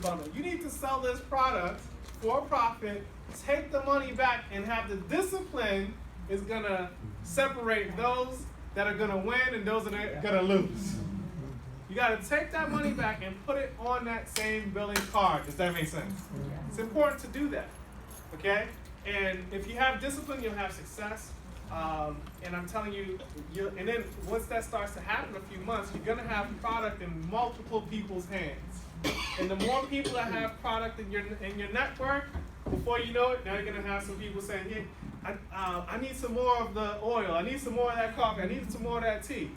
bundle. You need to sell this product for a profit, take the money back, and have the discipline is going to separate those that are going to win and those that are going to lose. You got to take that money back and put it on that same billing card. Does that make sense? It's important to do that, okay? And if you have discipline, you'll have success. And I'm telling you, and then once that starts to happen in a few months, you're going to have product in multiple people's hands. And the more people that have product in your network, before you know it, now you're going to have some people saying, hey, I need some more of the oil. I need some more of that coffee. I need some more of that tea.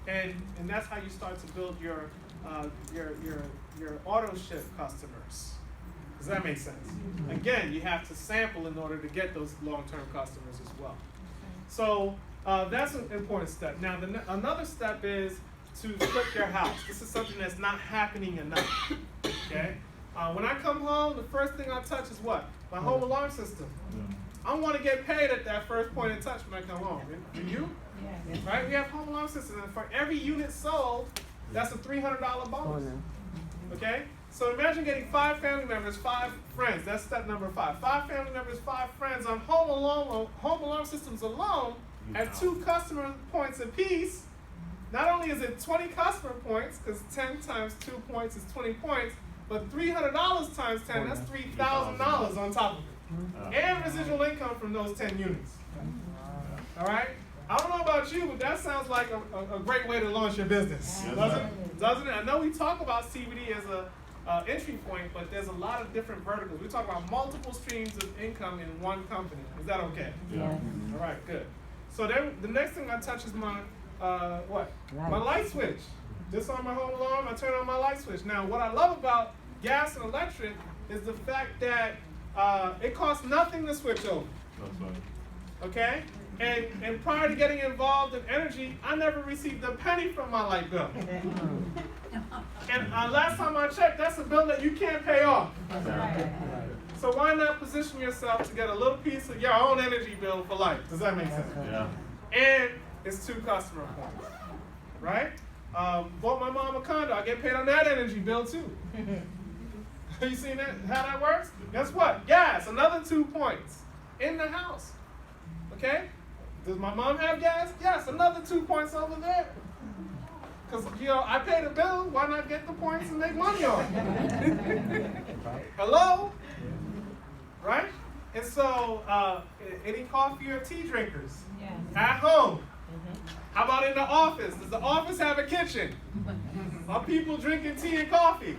And that's how you start to build your auto ship customers. Does that make sense? Again, you have to sample in order to get those long-term customers as well. So that's an important step. Now, another step is to flip your house. This is something that's not happening enough. Okay? When I come home, the first thing I touch is what? My home alarm system. I want to get paid at that first point of touch when I come home. Do you? Yeah. Right? We have home alarm systems, and for every unit sold, that's a $300 bonus. Okay? So imagine getting 5 family members, 5 friends. That's step number 5. 5 family members, 5 friends on home alarm systems alone at 2 customer points apiece. Not only is it 20 customer points, because 10 times 2 points is 20 points, but $300 times 10, that's $3,000 on top of it. And residual income from those 10 units. All right? I don't know about you, but that sounds like a great way to launch your business. Doesn't it? I know we talk about CBD as a entry point, but there's a lot of different verticals. We talk about multiple streams of income in one company. Is that okay? Yeah. All right, good. So then the next thing I touch is my what? My light switch. Just on my home alarm, I turn on my light switch. Now, what I love about gas and electric is the fact that it costs nothing to switch over. That's right. Okay? And prior to getting involved in energy, I never received a penny from my light bill. And last time I checked, that's a bill that you can't pay off. So why not position yourself to get a little piece of your own energy bill for life? Does that make sense? Yeah. And it's 2 customer points, right? Bought my mom a condo. I get paid on that energy bill too. You seen that? How that works? Guess what? Gas, another 2 points in the house. Okay? Does my mom have gas? Yes, another 2 points over there. Because, I pay the bill. Why not get the points and make money on it? Hello? Right? And so, any coffee or tea drinkers? Yes. At home? How about in the office? Does the office have a kitchen? Are people drinking tea and coffee?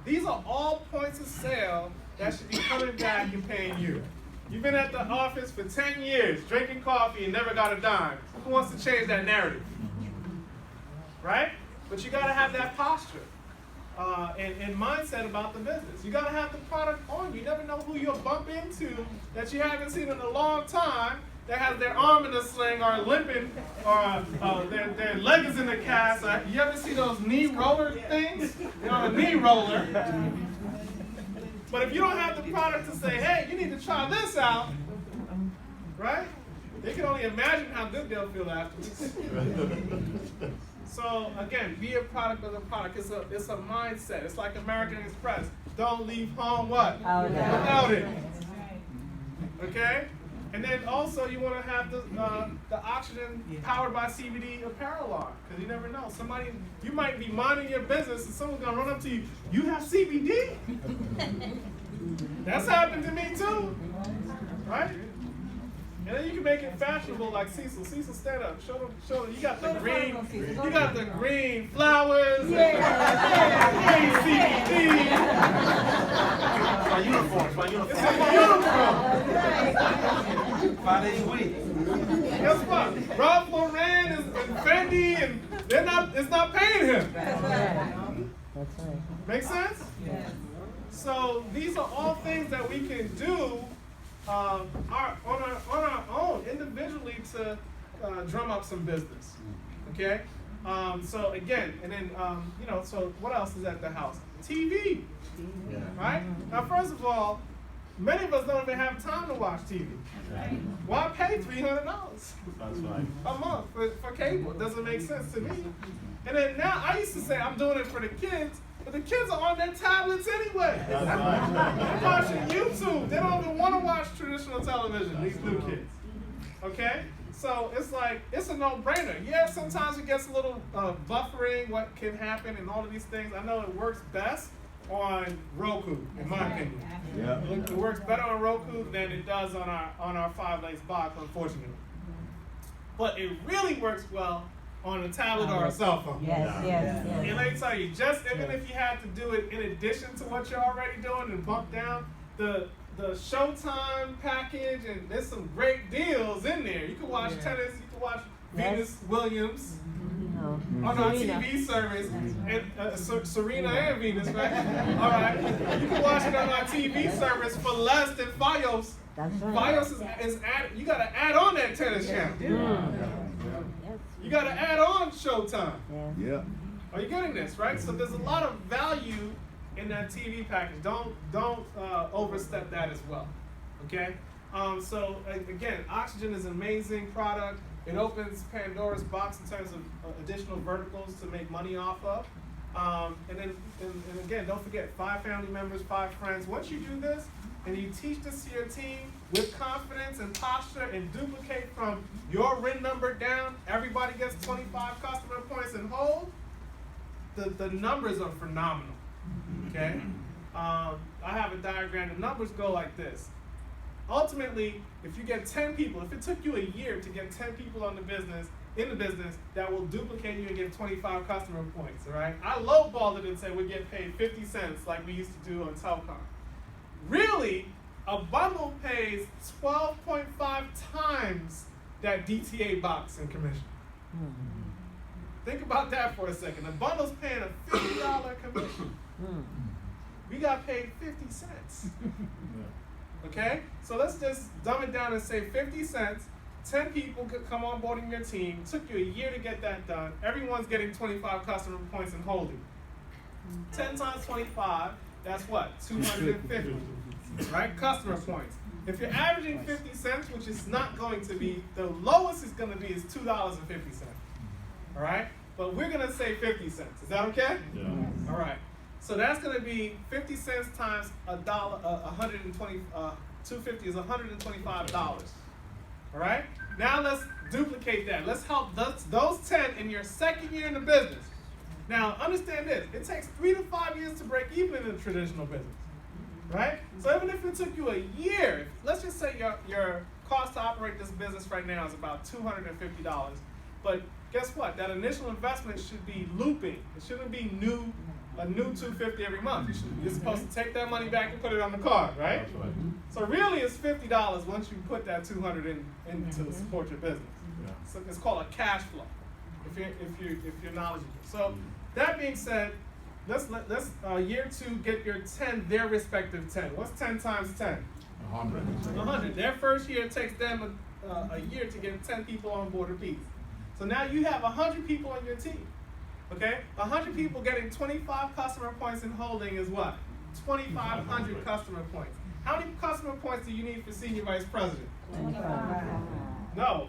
These are all points of sale that should be coming back and paying you. You've been at the office for 10 years, drinking coffee and never got a dime. Who wants to change that narrative? Right? But you got to have that posture and mindset about the business. You got to have the product on you. You never know who you'll bump into that you haven't seen in a long time that has their arm in a sling or limping or their leg is in a cast. You ever see those knee roller things? A knee roller. But if you don't have the product to say, hey, you need to try this out, right? They can only imagine how good they'll feel afterwards. So again, be a product of the product. It's a mindset. It's like American Express. Don't leave home what? Without it. Okay? And then also you want to have the oxygen powered by CBD apparel line, because you never know. You might be minding your business and someone's going to run up to you, you have CBD? That's happened to me too, right? And then you can make it fashionable like Cecil. Cecil, stand up. Show them. You got the green flowers. Green CBD. My uniform. It's a uniform. 5 days a week. Guess what? Ralph Lauren and Fendi, and it's not paying him. That's right. Make sense? Yes. So these are all things that we can do on our own individually to drum up some business. Okay? So again, and then so what else is at the house? TV. Yeah. Right? Now, first of all, many of us don't even have time to watch TV. Right. Why pay $300 That's right. a month for cable? It doesn't make sense to me. And then now, I used to say I'm doing it for the kids. But the kids are on their tablets anyway. That's right. They're watching YouTube. They don't even want to watch traditional television, these new kids. Okay? So it's like, it's a no-brainer. Yeah, sometimes it gets a little buffering, what can happen and all of these things. I know it works best on Roku, in my opinion. Yeah. It works better on Roku than it does on our 5-lace box, unfortunately. But it really works well on a tablet or a cell phone. Yes. And let me tell you, just even if you had to do it in addition to what you're already doing and bump down, the Showtime package, and there's some great deals in there. You can watch tennis, you can watch Venus Williams on our TV service, and Serena and Venus, right? All right, you can watch it on our TV service for less than Fios. That's right. Fios is add, you got to add on that tennis channel. You got to add on Showtime. Yeah. Are you getting this, right? So there's a lot of value in that TV package. Don't overstep that as well. Okay. So again, Oxygen is an amazing product. It opens Pandora's box in terms of additional verticals to make money off of. And again, don't forget, 5 family members, 5 friends. Once you do this and you teach this to your team with confidence and posture and duplicate from your RIN number down, everybody gets 25 customer points and hold. The numbers are phenomenal. Okay? I have a diagram. The numbers go like this. Ultimately, if you get 10 people, if it took you a year to get 10 people in the business, that will duplicate you and get 25 customer points, all right? I lowballed it and said we get paid 50 cents like we used to do on telecom. Really, a bundle pays 12.5 times that DTA box in commission. Think about that for a second. A bundle's paying a $50 commission. We got paid 50 cents. Okay? So let's just dumb it down and say 50 cents. 10 people could come on board in your team. It took you a year to get that done. Everyone's getting 25 customer points and holding. 10 times 25, that's what? 250. Right? Customer points. If you're averaging 50 cents, which is not going to be, the lowest is going to be is $2.50. All right? But we're going to say 50 cents. Is that okay? Yeah. All right. So that's going to be 50 cents times $1.20. 250 is $125. All right. Now let's duplicate that. Let's help those 10 in your second year in the business. Now understand this: it takes 3 to 5 years to break even in the traditional business, right? So even if it took you a year, let's just say your cost to operate this business right now is about $250. But guess what? That initial investment should be looping. It shouldn't be a new $250 every month. You're supposed to take that money back and put it on the card, right? That's right. So really, it's $50 once you put that $200 in to support your business. Yeah. So it's called a cash flow, if you're knowledgeable. So that being said, let's year 2 get your 10, their respective 10. What's 10 times 10? 100. 100. Their first year takes them a year to get 10 people on board apiece. So now you have 100 people on your team. Okay? 100 people getting 25 customer points and holding is what? 2,500 customer points. How many customer points do you need for senior vice president? 25. No.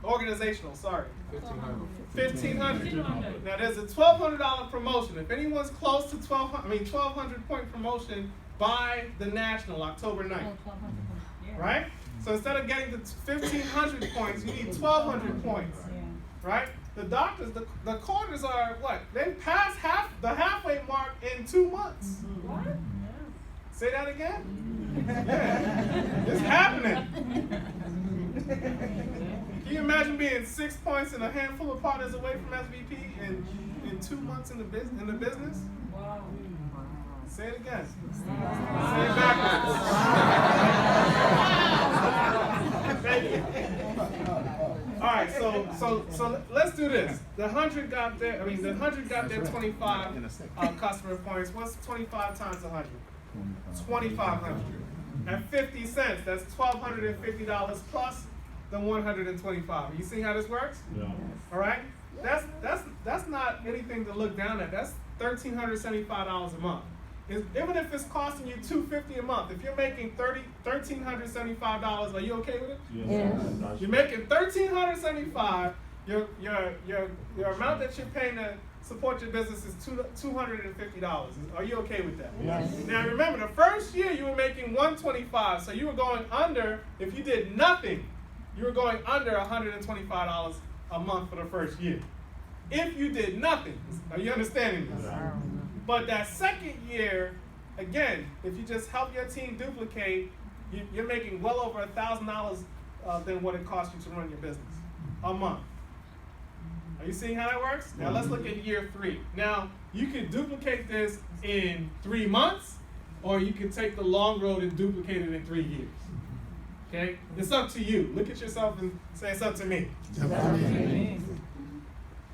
Organizational, sorry. 1,500. 1,500. Now there's a $1,200 promotion. If anyone's close to 1,200 point promotion by the national, October 9th. Right? So instead of getting the 1,500 points, you need 1,200 points. Right? The doctors, the corners are what? They pass the halfway mark in 2 months. What? Say that again? Yeah. It's happening. Can you imagine being 6 points and a handful of partners away from SVP in 2 months in the business? Wow. Say it again. Say it backwards. Thank you. All right, so let's do this. The 100 got their 25 customer points. What's 25 times 100? 2,500. At 50 cents, that's $1,250 plus the 125. You see how this works? Yeah. All right. That's not anything to look down at. That's $1,375 a month. Even if it's costing you $250 a month, if you're making $1,375, are you okay with it? Yes. You're making $1,375. Your amount that you're paying support your business is $250. Are you okay with that? Yes. Now remember, the first year you were making $125, so you were going under, if you did nothing, you were going under $125 a month for the first year. If you did nothing, are you understanding this? Yeah. But that second year, again, if you just help your team duplicate, you're making well over $1,000 than what it costs you to run your business a month. Are you seeing how that works? Now let's look at year 3. Now you can duplicate this in 3 months, or you can take the long road and duplicate it in 3 years. Okay? It's up to you. Look at yourself and say it's up to me.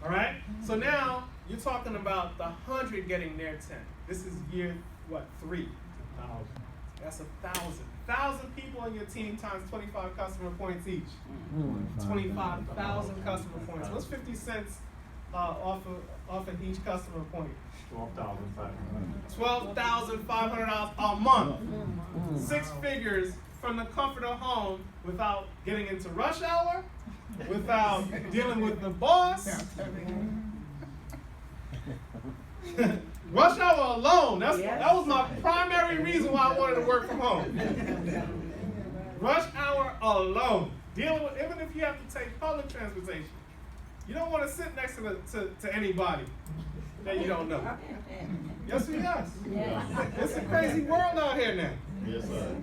All right? So now you're talking about the 100 getting their 10. This is year, what, 3? That's 1,000. 1,000 people on your team times 25 customer points each. 25,000 customer points. What's 50 cents off of each customer point? $12,500 a month. 6 figures from the comfort of home without getting into rush hour, without dealing with the boss. Rush hour alone, that was my primary reason why I wanted to work from home. Rush hour alone. Dealing with, even if you have to take public transportation, you don't want to sit next to anybody that you don't know. Yes or yes? It's a crazy world out here now. Yes, sir.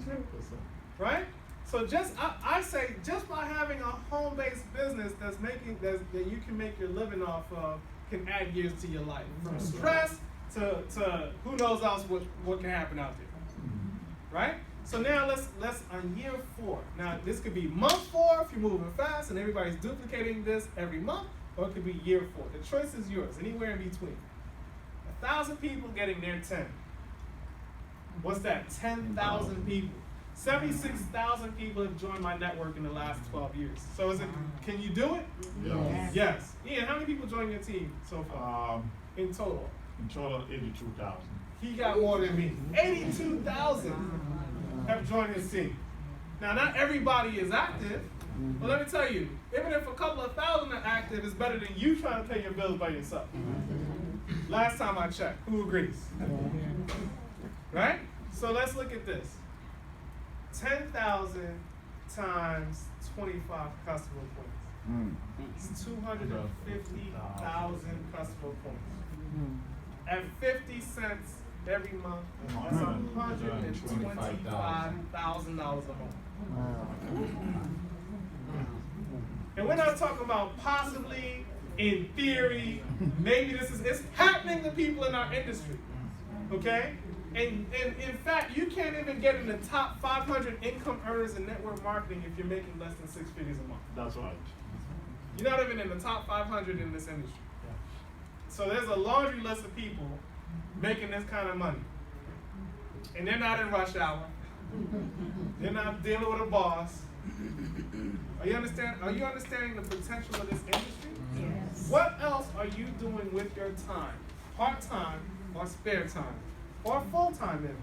Right? So I say just by having a home-based business that you can make your living off of can add years to your life. From stress to who knows else what can happen out there. Right? So now let's on year 4. Now this could be month 4 if you're moving fast and everybody's duplicating this every month, or it could be year 4. The choice is yours, anywhere in between. 1,000 people getting their 10. What's that? 10,000 people. 76,000 people have joined my network in the last 12 years. So can you do it? Yes. Yes. Ian, how many people joined your team so far? In total? In total, 82,000. He got more than me. 82,000 have joined his team. Now, not everybody is active, but let me tell you, even if a couple of thousand are active, it's better than you trying to pay your bills by yourself. Last time I checked. Who agrees? Right? So let's look at this. 10,000 times 25 customer points. It's 250,000 customer points. At 50 cents every month, that's $125,000 a month. And we're not talking about possibly, in theory, maybe it's happening to people in our industry. Okay? And in fact, you can't even get in the top 500 income earners in network marketing if you're making less than 6 figures a month. That's right. You're not even in the top 500 in this industry. So there's a laundry list of people making this kind of money. And they're not in rush hour. They're not dealing with a boss. Are you understanding the potential of this industry? Yes. What else are you doing with your time? Part-time or spare time? Or full-time even,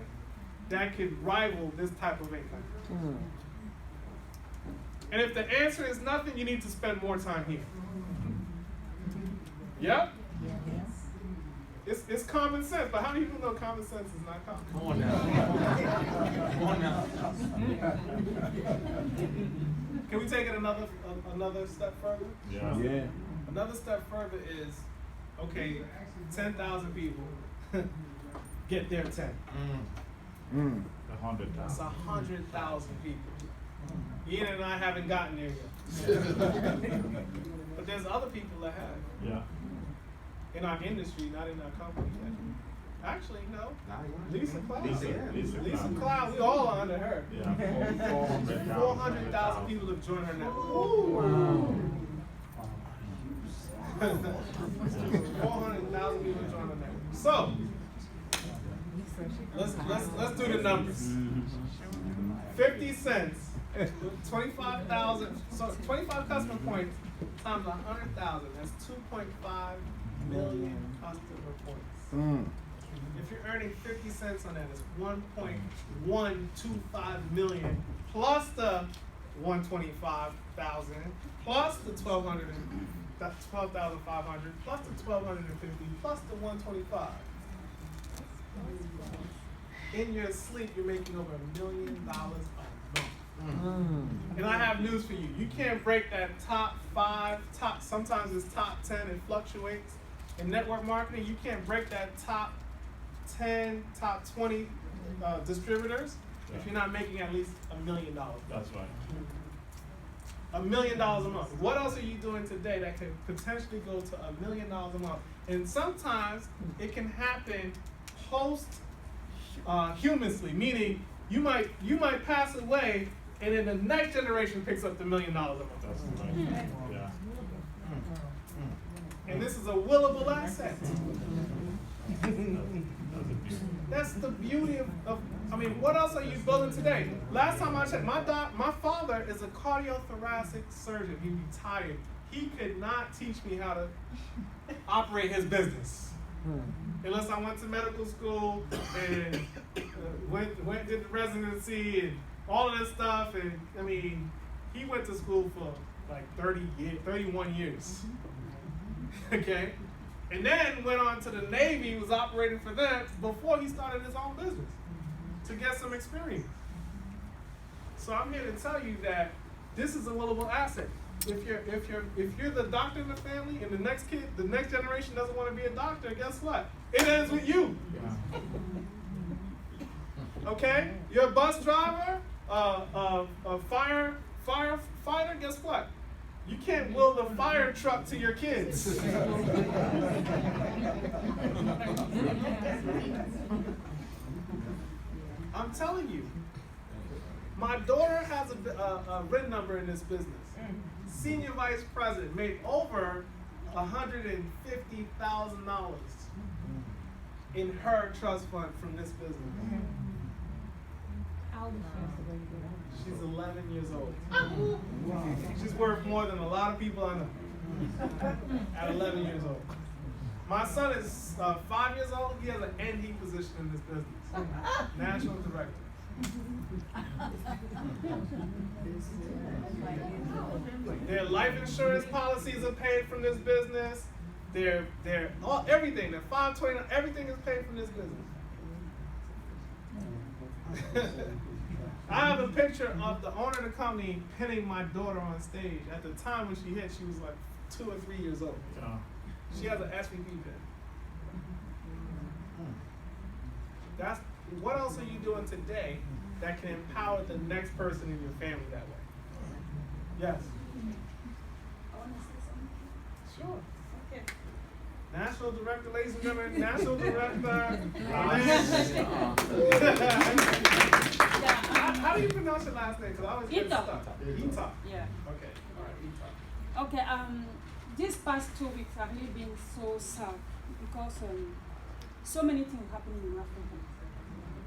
that could rival this type of income. And if the answer is nothing, you need to spend more time here. Yep? It's common sense, but how many people know common sense is not common? Come on now. Come on now. Can we take it another step further? Yeah. Another step further is, okay, 10,000 people get their 10. 100,000. That's 100,000 people. Ian and I haven't gotten there yet. But there's other people that have. Yeah. In our industry, not in our company yet. Actually, no. Lisa Cloud. Lisa Cloud, we all are under her. Yeah. 400,000 people have joined her network. 400,000 people have joined her network. So, let's do the numbers. 50 cents, 25,000, so 25 customer points times 100,000, that's 2.5 million customer points. If you're earning 50 cents on that, it's 1.125 million plus the 125,000 plus the 1,200 That's 12,500 plus the 1,250 plus the 125. In your sleep, you're making over $1 million a month. And I have news for you. You can't break that top 5, sometimes it's top 10, it fluctuates. In network marketing, you can't break that top 10, top 20 distributors if you're not making at least $1 million. That's right. $1 million a month. What else are you doing today that could potentially go to $1 million a month? And sometimes it can happen humously, meaning you might pass away, and then the next generation picks up the $1 million a month. That's right. Yeah. And this is a willable asset. That's a beauty. That's the beauty of I mean, what else are you building today? Last time I checked, my father is a cardiothoracic surgeon. He retired. He could not teach me how to operate his business. Unless I went to medical school and went did the residency and all of this stuff. And I mean, he went to school for like 31 years. Okay? And then went on to the Navy, was operating for them before he started his own business to get some experience. So I'm here to tell you that this is a willable asset. If you're the doctor in the family and the next generation doesn't want to be a doctor, guess what? It ends with you. Okay? You're a bus driver, a firefighter, guess what? You can't will the fire truck to your kids. I'm telling you. My daughter has a VIN number in this business. Senior vice president, made over $150,000 in her trust fund from this business. She's 11 years old. She's worth more than a lot of people I know at 11 years old. My son is 5 years old. He has an ND position in this business. National director. Their life insurance policies are paid from this business. Everything, their 529, everything is paid from this business. I have a picture of the owner of the company pinning my daughter on stage. At the time when she hit, she was like 2 or 3 years old. She has an SVP pin. That's what else are you doing today that can empower the next person in your family that way? Yes. I want to say something. Sure. Okay. National director, ladies and gentlemen, national director. How do you pronounce your last name? Because I always get Ito. stuck. Ito. Yeah. Okay. All right. Ito. Okay. These past 2 weeks have really been so sad because so many things happening in Africa,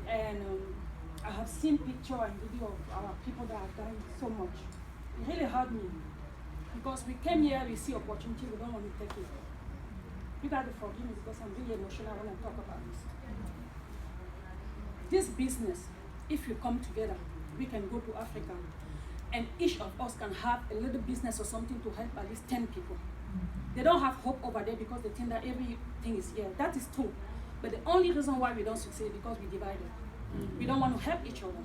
and I have seen picture and video of our people that have died so much. It really hurt me because we came here, we see opportunity, we don't want to take it. You got to forgive me because I'm really emotional when I talk about this. This business, if you come together, we can go to Africa and each of us can have a little business or something to help at least 10 people. They don't have hope over there because they think that everything is here. That is true. But the only reason why we don't succeed is because we divided. We don't want to help each other.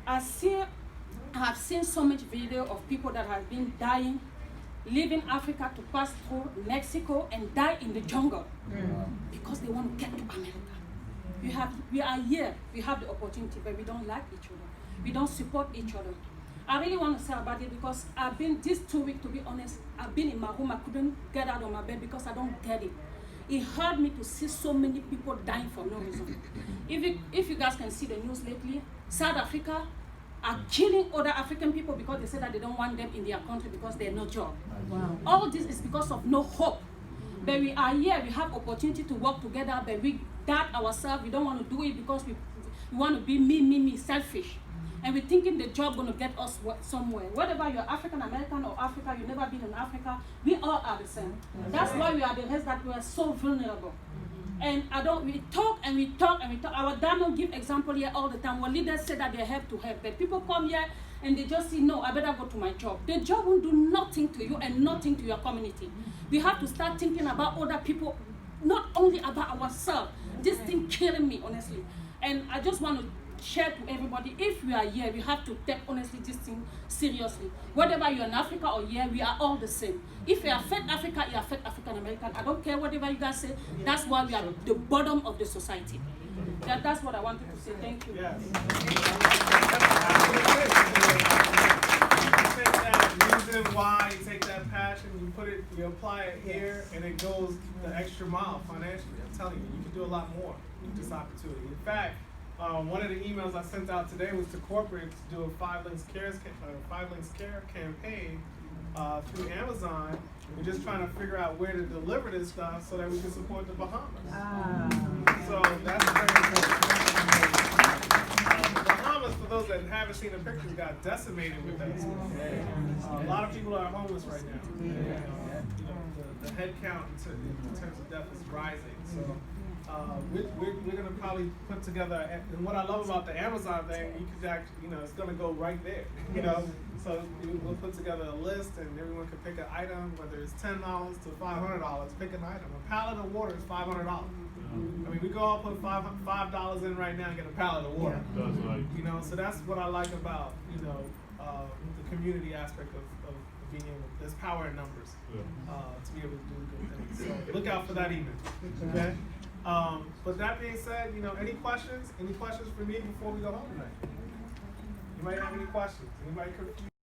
I have seen so much video of people that have been dying, leaving Africa to pass through Mexico and die in the jungle because they want to get to America. We are here, we have the opportunity, but we don't like each other. We don't support each other. I really want to say about it because I've been, these 2 weeks, to be honest, I've been in my room. I couldn't get out of my bed because I don't get it. It hurt me to see so many people dying for no reason. If you guys can see the news lately, South Africa are killing other African people because they say that they don't want them in their country because they have no job. Wow. All this is because of no hope. But we are here, we have opportunity to work together, but we doubt ourselves. We don't want to do it because we want to be me, selfish. And we're thinking the job going to get us somewhere. Whether you're African American or Africa, you've never been in Africa, we all are the same. That's why we are the race that we are so vulnerable. And we talk and we talk and we talk. Our Dano give example here all the time. When leaders say that they have to help, but people come here and they just say, no, I better go to my job. The job won't do nothing to you and nothing to your community. We have to start thinking about other people, not only about ourselves. This thing killing me, honestly. And I just want to share to everybody, if we are here, we have to take honestly this thing seriously. Whether you're in Africa or here, we are all the same. If you affect Africa, you affect African American. I don't care whatever you guys say. That's why we are the bottom of the society. That's what I wanted to say. Thank you. Yes. You take that reason why, you take that passion, you apply it here, and it goes the extra mile financially. I'm telling you, you can do a lot more with this opportunity. In fact, one of the emails I sent out today was to corporate to do a 5 Links Care campaign through Amazon. We're just trying to figure out where to deliver this stuff so that we can support the Bahamas. So that's very important. The Bahamas, for those that haven't seen the pictures, got decimated with that. A lot of people are homeless right now. The head count in terms of death is rising. So we're going to probably put together, and what I love about the Amazon thing, you could actually, it's going to go right there, So we'll put together a list, and everyone can pick an item, whether it's $10 to $500. Pick an item. A pallet of water is $500. I mean, we go all put $5 in right now and get a pallet of water. So that's what I like about the community aspect of being able. There's power in numbers to be able to do good things. So look out for that email. Okay. But that being said, any questions? Any questions for me before we go home tonight? You might have any questions? Anybody confused?